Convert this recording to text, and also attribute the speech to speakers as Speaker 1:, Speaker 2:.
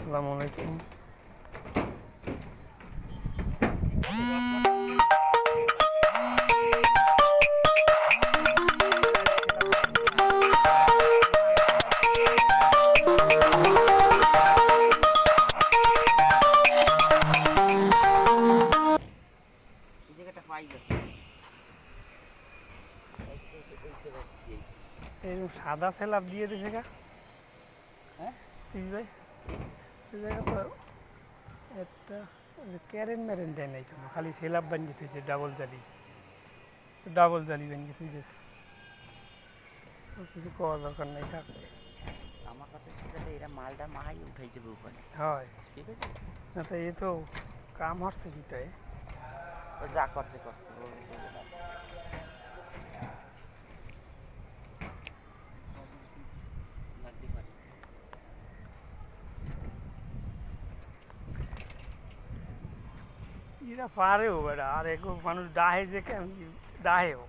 Speaker 1: আসসালামু আলাইকুম। এরকম সাদা সেলাপ দিয়ে দিছে গা।
Speaker 2: হ্যাঁ
Speaker 1: ভাই এই জায়গা তো একটা ক্যারেন ম্যারেন দেয় নাই কেন, খালি সেলাপ বানিয়ে দিতেছে ডাবল জালি বানিয়ে দিতেছে। কিছু করার দরকার নাই, থাক।
Speaker 2: আমার কথা হচ্ছে যাতে এরা মালটা মাহাই উঠাই দেবে ওখানে,
Speaker 1: হয়
Speaker 2: ঠিক আছে?
Speaker 1: না তো এ তো কাম হচ্ছে কি তাই
Speaker 2: ও যা করছে করছে ওর বলে লাভ নেই। লাগতে পারে।
Speaker 1: এরা পারেও বেড়া, আর এক মানুষ ডাহে যে কেন ডাহেও